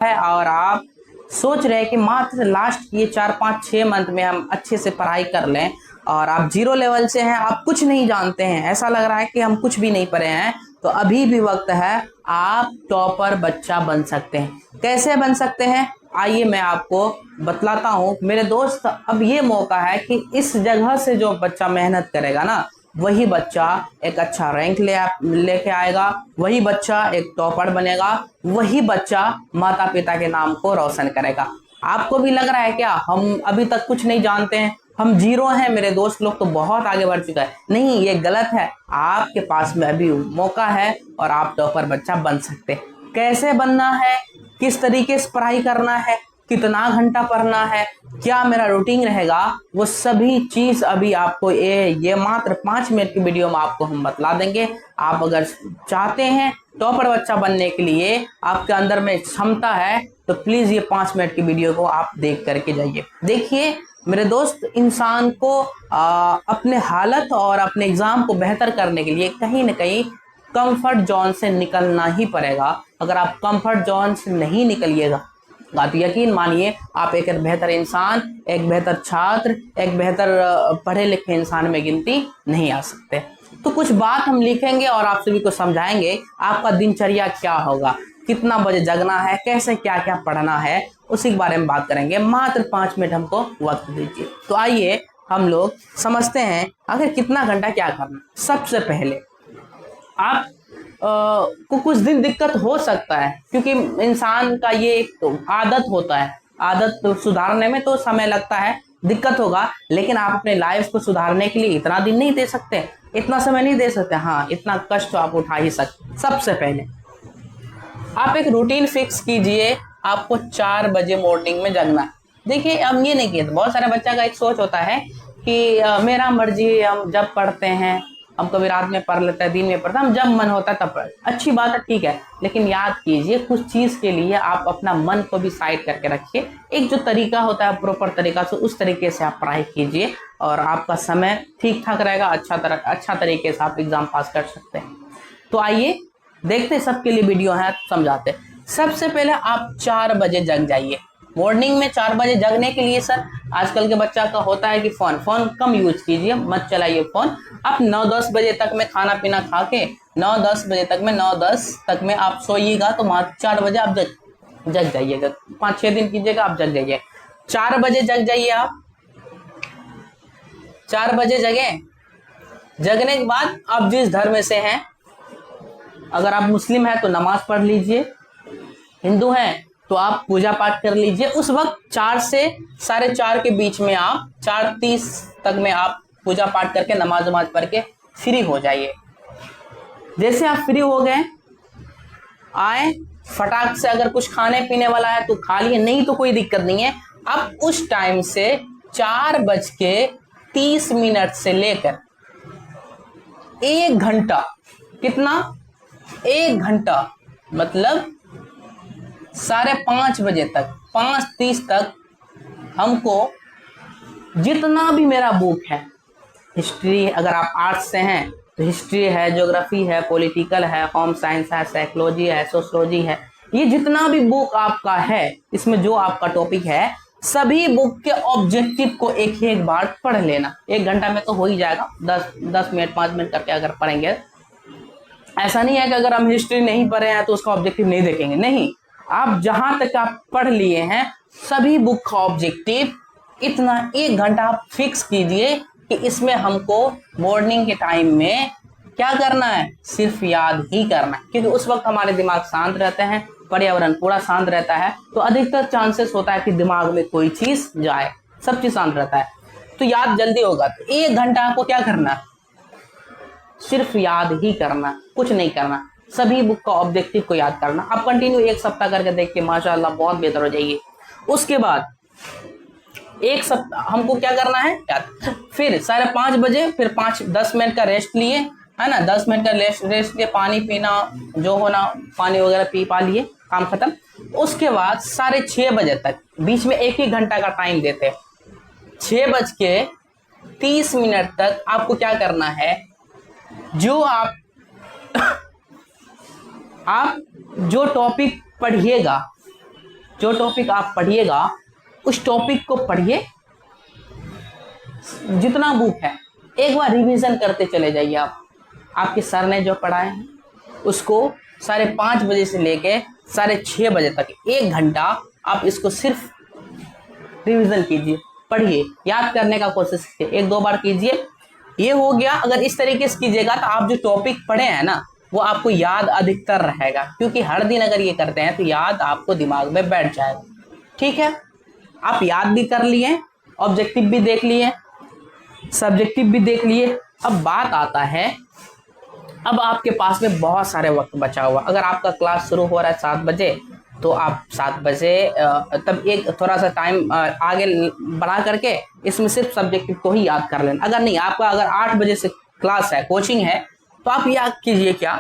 है और आप सोच रहे हैं कि मात्र लास्ट ये 4 5 6 मंथ में हम अच्छे से पढ़ाई कर लें और आप जीरो लेवल से हैं, आप कुछ नहीं जानते हैं, ऐसा लग रहा है कि हम कुछ भी नहीं पढ़े हैं, तो अभी भी वक्त है, आप टॉपर बच्चा बन सकते हैं। कैसे बन सकते हैं आइए मैं आपको बतलाता हूँ मेरे दोस्त। अब ये मौका है कि इस जगह से जो बच्चा मेहनत करेगा ना, वही बच्चा एक अच्छा रैंक लेके आएगा, वही बच्चा एक टॉपर बनेगा, वही बच्चा माता पिता के नाम को रोशन करेगा। आपको भी लग रहा है क्या हम अभी तक कुछ नहीं जानते हैं, हम जीरो हैं, मेरे दोस्त लोग तो बहुत आगे बढ़ चुका है? नहीं, ये गलत है। आपके पास में अभी मौका है और आप टॉपर बच्चा बन सकते हैं। कैसे बनना है, किस तरीके से पढ़ाई करना है, कितना घंटा पढ़ना है, क्या मेरा रूटीन रहेगा, वो सभी चीज अभी आपको ये मात्र 5 मिनट की वीडियो में आपको हम बतला देंगे। आप अगर चाहते हैं टॉपर बच्चा बनने के लिए, आपके अंदर में क्षमता है, तो प्लीज ये 5 मिनट की वीडियो को आप देख करके जाइए। देखिए मेरे दोस्त, इंसान को अपने हालत और अपने एग्जाम को बेहतर करने के लिए कहीं ना कहीं कंफर्ट जोन से निकलना ही पड़ेगा। अगर आप कंफर्ट जोन से नहीं निकलिएगा तो यकीन मानिए आप एक बेहतर इंसान, एक बेहतर छात्र, एक बेहतर पढ़े लिखे इंसान में गिनती नहीं आ सकते। तो कुछ बात हम लिखेंगे और आप सभी को समझाएंगे आपका दिनचर्या क्या होगा, कितना बजे जगना है, कैसे क्या क्या पढ़ना है, उसी के बारे में बात करेंगे। मात्र 5 मिनट हमको वक्त दीजिए। तो आइए हम लोग समझते हैं आखिर कितना घंटा क्या करना। सबसे पहले आप को कुछ दिन दिक्कत हो सकता है, क्योंकि इंसान का ये एक तो आदत होता है, आदत तो सुधारने में तो समय लगता है, दिक्कत होगा, लेकिन आप अपने लाइफ को सुधारने के लिए इतना दिन नहीं दे सकते, इतना समय नहीं दे सकते। हाँ, इतना कष्ट तो आप उठा ही सकते। सबसे पहले आप एक रूटीन फिक्स कीजिए, आपको 4 बजे मॉर्निंग में जगना है। देखिए हम ये नहीं किए, बहुत सारे बच्चा का एक सोच होता है कि मेरा मर्जी, हम जब पढ़ते हैं, हम कभी रात में पढ़ लेते हैं, दिन में पढ़ते हैं, हम जब मन होता है तब पढ़। अच्छी बात है, ठीक है, लेकिन याद कीजिए कुछ चीज के लिए आप अपना मन को भी साइड करके रखिए। एक जो तरीका होता है प्रॉपर तरीका से, उस तरीके से आप पढ़ाई कीजिए और आपका समय ठीक ठाक रहेगा, अच्छा तरीके से आप एग्जाम पास कर सकते हैं। तो आइए देखते, सबके लिए वीडियो है, समझाते। सबसे पहले आप 4 बजे जग जाइए। मॉर्निंग में 4 बजे जगने के लिए सर, आजकल के बच्चा का होता है कि फोन कम यूज कीजिए, मत चलाइए फोन। आप 9 10 बजे तक में खाना पीना खा के 9 10 बजे तक में 9 10 तक में आप सोइएगा, तो मात्र 4 बजे आप जग जाइएगा। 5 6 दिन कीजिएगा, आप जग जाइए। 4 बजे जग जाइए आप। 4 बजे जगे, जगने के बाद आप जिस धर्म से हैं, अगर आप मुस्लिम हैं तो नमाज पढ़ लीजिए, हिंदू हैं तो आप पूजा पाठ कर लीजिए। उस वक्त 4 से 4:30 के बीच में, आप 4:30 तक में आप पूजा पाठ करके नमाज पढ़ के फ्री हो जाइए। जैसे आप फ्री हो गए, आए फटाक से, अगर कुछ खाने पीने वाला है तो खा लिए, नहीं तो कोई दिक्कत नहीं है। अब उस टाइम से 4:30 से लेकर 1 घंटा, कितना, 1 घंटा मतलब 5:30 तक, 5:30 तक हमको जितना भी मेरा बुक है, हिस्ट्री, अगर आप आर्ट्स से हैं तो हिस्ट्री है, ज्योग्राफी है, पॉलिटिकल है, होम साइंस है, साइकोलॉजी है, सोशियोलॉजी है, ये जितना भी बुक आपका है, इसमें जो आपका टॉपिक है, सभी बुक के ऑब्जेक्टिव को एक एक बार पढ़ लेना। 1 घंटा में तो हो ही जाएगा, 10 मिनट 5 मिनट करके अगर पढ़ेंगे। ऐसा नहीं है कि अगर हम हिस्ट्री नहीं पढ़े हैं तो उसका ऑब्जेक्टिव नहीं देखेंगे, नहीं, आप जहां तक आप पढ़ लिए हैं सभी बुक का ऑब्जेक्टिव इतना 1 घंटा आप फिक्स कीजिए कि इसमें हमको मॉर्निंग के टाइम में क्या करना है, सिर्फ याद ही करना है। क्योंकि उस वक्त हमारे दिमाग शांत रहते हैं, पर्यावरण पूरा शांत रहता है, तो अधिकतर चांसेस होता है कि दिमाग में कोई चीज जाए, सब चीज शांत रहता है, तो याद जल्दी होगा। तो 1 घंटा आपको क्या करना है, सिर्फ याद ही करना, कुछ नहीं करना, सभी बुक का ऑब्जेक्टिव को याद करना। आप कंटिन्यू 1 सप्ताह करके देख के माशाल्लाह बहुत बेहतर हो जाएगी। उसके बाद 1 सप्ताह हमको क्या करना है याद, फिर 5:30 फिर 5-10 मिनट का रेस्ट लिए, है ना, 10 मिनट का रेस्ट लिए, पानी पीना जो होना, पानी वगैरह पी पा लिए, काम खत्म। उसके बाद 6:30 तक, बीच में 1 घंटा का टाइम देते हैं, 6:30 तक आपको क्या करना है, जो आप जो टॉपिक पढ़िएगा जो टॉपिक आप पढ़िएगा उस टॉपिक को पढ़िए, जितना बुक है एक बार रिवीजन करते चले जाइए। आप आपके सर ने जो पढ़ाए हैं उसको 5:30 बजे से लेके 6:30 बजे तक 1 घंटा आप इसको सिर्फ रिवीजन कीजिए, पढ़िए, याद करने का कोशिश कीजिए, 1-2 बार कीजिए। ये हो गया। अगर इस तरीके से कीजिएगा तो आप जो टॉपिक पढ़े हैं ना वो आपको याद अधिकतर रहेगा, क्योंकि हर दिन अगर ये करते हैं तो याद आपको दिमाग में बैठ जाएगा। ठीक है, आप याद भी कर लिए, ऑब्जेक्टिव भी देख लिए, सब्जेक्टिव भी देख लिए। अब बात आता है, अब आपके पास में बहुत सारे वक्त बचा हुआ। अगर आपका क्लास शुरू हो रहा है 7 बजे तो आप 7 बजे तब एक थोड़ा सा टाइम आगे बढ़ा करके इसमें सिर्फ सब्जेक्टिव को ही याद कर लेना। अगर नहीं, आपका अगर 8 बजे से क्लास है, कोचिंग है, तो आप याद कीजिए क्या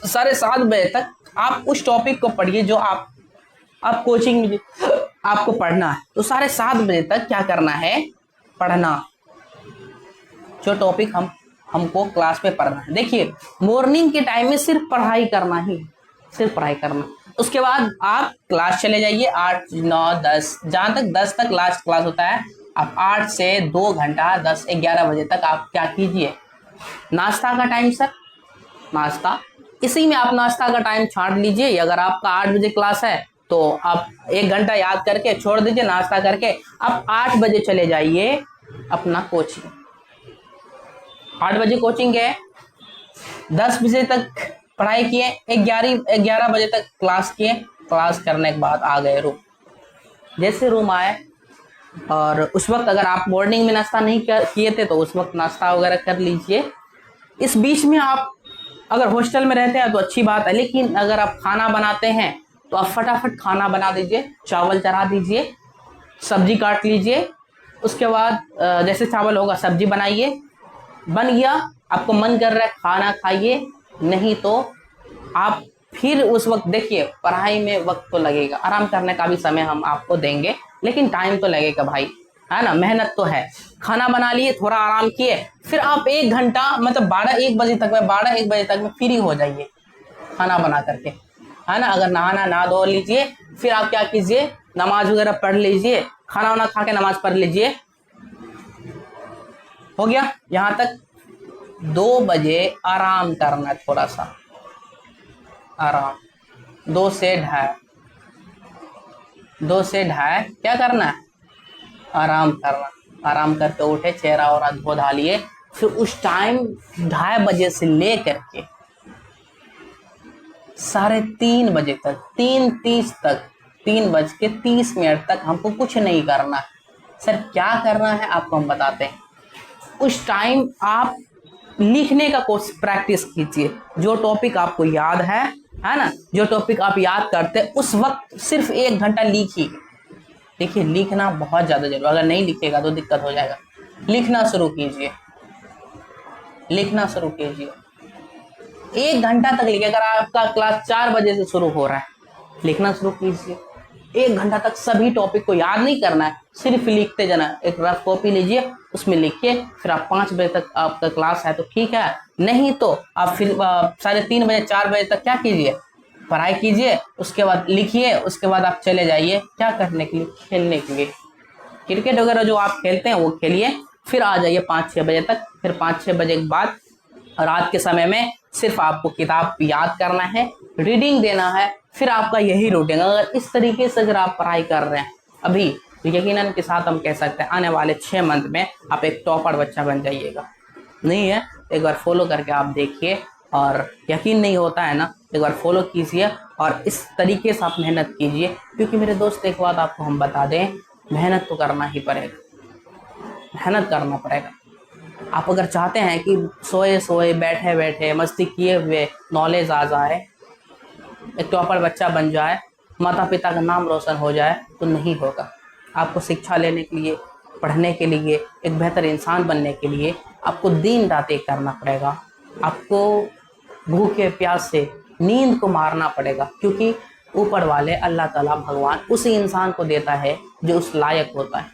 7:30 बजे तक आप उस टॉपिक को पढ़िए जो आप कोचिंग में आपको पढ़ना है। तो 7:30 बजे तक क्या करना है, पढ़ना जो टॉपिक हमको क्लास में पढ़ना है। देखिए मॉर्निंग के टाइम में सिर्फ पढ़ाई करना ही, सिर्फ पढ़ाई करना। उसके बाद आप क्लास चले जाइए 8, 9, 10, जहाँ तक 10 तक लास्ट क्लास होता है। आप 8 से 2 घंटा 10, 11 बजे तक आप क्या कीजिए, नाश्ता का टाइम सर, नाश्ता, इसी में आप नाश्ता का टाइम छांट लीजिए। अगर आपका 8 बजे क्लास है तो आप 1 घंटा याद करके छोड़ दीजिए, नाश्ता करके आप 8 बजे चले जाइए अपना कोचिंग। 8 बजे कोचिंग गए, 10 बजे तक पढ़ाई किए, 11 बजे तक क्लास किए। क्लास करने के बाद आ गए रूम। जैसे रूम आए और उस वक्त अगर आप मॉर्निंग में नाश्ता नहीं किए थे तो उस वक्त नाश्ता वगैरह कर लीजिए। इस बीच में आप अगर हॉस्टल में रहते हैं तो अच्छी बात है, लेकिन अगर आप खाना बनाते हैं तो आप फटाफट खाना बना दीजिए, चावल चढ़ा दीजिए, सब्जी काट लीजिए। उसके बाद जैसे चावल होगा सब्जी बनाइए, बन गया, आपको मन कर रहा है खाना खाइए, नहीं तो आप फिर उस वक्त देखिए पढ़ाई में वक्त तो लगेगा, आराम करने का भी समय हम आपको देंगे, लेकिन टाइम तो लगेगा भाई, है ना, मेहनत तो है। खाना बना लिए, थोड़ा आराम किए, फिर आप 1 घंटा मतलब 12-1 बजे तक में फ्री हो जाइए खाना बना करके, है ना। अगर नहा धो लीजिए, फिर आप क्या कीजिए, नमाज वगैरह पढ़ लीजिए, खाना वाना खा के नमाज पढ़ लीजिए। हो गया यहाँ तक। 2 बजे आराम करना, थोड़ा सा आराम, 2 से ढाई क्या करना है, आराम करना। आराम करके उठे, चेहरा और धो धा लिए, फिर उस टाइम 2:30 बजे से लेकर के 3:30 बजे तक, 3:30 तक, 3:30 तक हमको कुछ नहीं करना। सर क्या करना है आपको हम बताते हैं। उस टाइम आप लिखने का कोर्स प्रैक्टिस कीजिए, जो टॉपिक आपको याद है ना, जो टॉपिक आप याद करते हैं उस वक्त सिर्फ 1 घंटा लिखिए। देखिए लिखना बहुत ज्यादा जरूरी, अगर नहीं लिखेगा तो दिक्कत हो जाएगा। लिखना शुरू कीजिए, 1 घंटा तक लिखिए। अगर आपका क्लास 4 बजे से शुरू हो रहा है, लिखना शुरू कीजिए। 1 घंटा तक सभी टॉपिक को याद नहीं करना है, सिर्फ लिखते जाना। एक रफ कॉपी लीजिए, उसमें लिखिए, फिर आप 5 बजे तक आपका क्लास है तो ठीक है, नहीं तो आप फिर 3:30 बजे 4 बजे तक क्या कीजिए, पढ़ाई कीजिए, उसके बाद लिखिए। उसके बाद आप चले जाइए क्या करने के लिए, खेलने के लिए। क्रिकेट वगैरह जो आप खेलते हैं वो खेलिए, फिर आ जाइए 5-6 बजे तक। फिर 5-6 बजे के बाद रात के समय में सिर्फ आपको किताब याद करना है, रीडिंग देना है, फिर आपका यही रूटीन। अगर इस तरीके से अगर आप पढ़ाई कर रहे हैं अभी, तो यकीनन के साथ हम कह सकते हैं आने वाले 6 मंथ में आप एक टॉपर बच्चा बन जाइएगा। नहीं है, एक बार फॉलो करके आप देखिए, और यकीन नहीं होता है ना, एक बार फॉलो कीजिए और इस तरीके से आप मेहनत कीजिए। क्योंकि मेरे दोस्त एक बात आपको हम बता दें, मेहनत तो करना ही पड़ेगा, मेहनत करना पड़ेगा। आप अगर चाहते हैं कि सोए बैठे मस्ती किए हुए नॉलेज आ जाए, एक टॉपर बच्चा बन जाए, माता पिता का नाम रोशन हो जाए, तो नहीं होगा। आपको शिक्षा लेने के लिए, पढ़ने के लिए, एक बेहतर इंसान बनने के लिए आपको दिन रात एक करना पड़ेगा। आपको भूखे प्यास से नींद को मारना पड़ेगा, क्योंकि ऊपर वाले अल्लाह ताला भगवान उसी इंसान को देता है जो उस लायक होता है,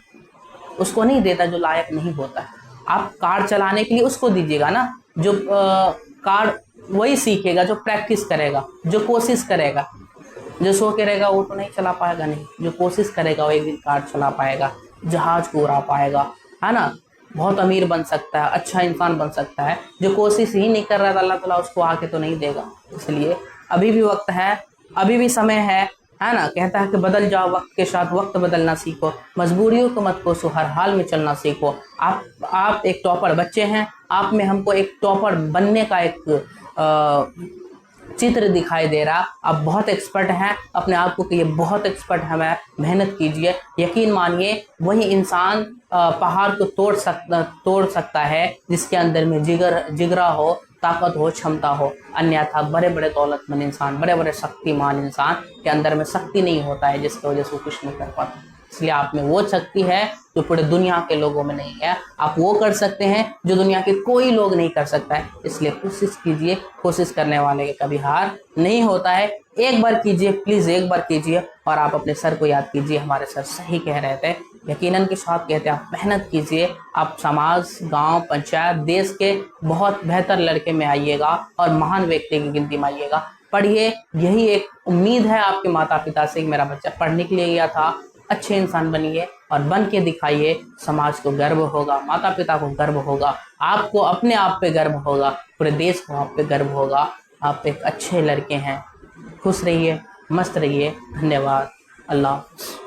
उसको नहीं देता जो लायक नहीं होता है। आप कार चलाने के लिए उसको दीजिएगा ना, जो कार वही सीखेगा जो प्रैक्टिस करेगा, जो कोशिश करेगा। जो सो के रहेगा वो तो नहीं चला पाएगा, नहीं, जो कोशिश करेगा वो एक दिन कार चला पाएगा, जहाज को उड़ा पाएगा, है ना, बहुत अमीर बन सकता है, अच्छा इंसान बन सकता है। जो कोशिश ही नहीं कर रहा था, अल्लाह ताला उसको आके तो नहीं देगा। इसलिए अभी भी वक्त है, अभी भी समय है ना। कहता है कि बदल जाओ वक्त के साथ, वक्त बदलना सीखो, मजबूरियों को मत कोसो, हर हाल में चलना सीखो। आप एक टॉपर बच्चे हैं, आप में हमको एक टॉपर बनने का एक चित्र दिखाई दे रहा। आप बहुत एक्सपर्ट हैं, अपने आप को कि ये बहुत एक्सपर्ट है, मैं मेहनत कीजिए, यकीन मानिए वही इंसान पहाड़ को तोड़ सकता है जिसके अंदर में जिगरा हो, ताकत हो, क्षमता हो। अन्यथा बड़े बड़े दौलतमंद इंसान, बड़े बड़े शक्तिमान इंसान के अंदर में शक्ति नहीं होता है, जिसकी वजह से वो कुछ नहीं कर पाता। इसलिए आप में वो शक्ति है जो पूरे दुनिया के लोगों में नहीं है। आप वो कर सकते हैं जो दुनिया के कोई लोग नहीं कर सकता है। इसलिए कोशिश कीजिए, कोशिश करने वाले के कभी हार नहीं होता है। एक बार कीजिए, प्लीज एक बार कीजिए, और आप अपने सर को याद कीजिए, हमारे सर सही कह रहे थे, यकीनन के साथ कहते हैं। आप मेहनत कीजिए, आप समाज, गांव, पंचायत, देश के बहुत बेहतर लड़के में आइएगा और महान व्यक्ति की गिनती में आइएगा। पढ़िए, यही एक उम्मीद है आपके माता पिता से कि मेरा बच्चा पढ़ने के लिए गया था। अच्छे इंसान बनिए और बन के दिखाइए, समाज को गर्व होगा, माता पिता को गर्व होगा, आपको अपने आप पे गर्व होगा, पूरे देश को आप पे गर्व होगा। आप एक अच्छे लड़के हैं। खुश रहिए, मस्त रहिए। धन्यवाद। अल्लाह।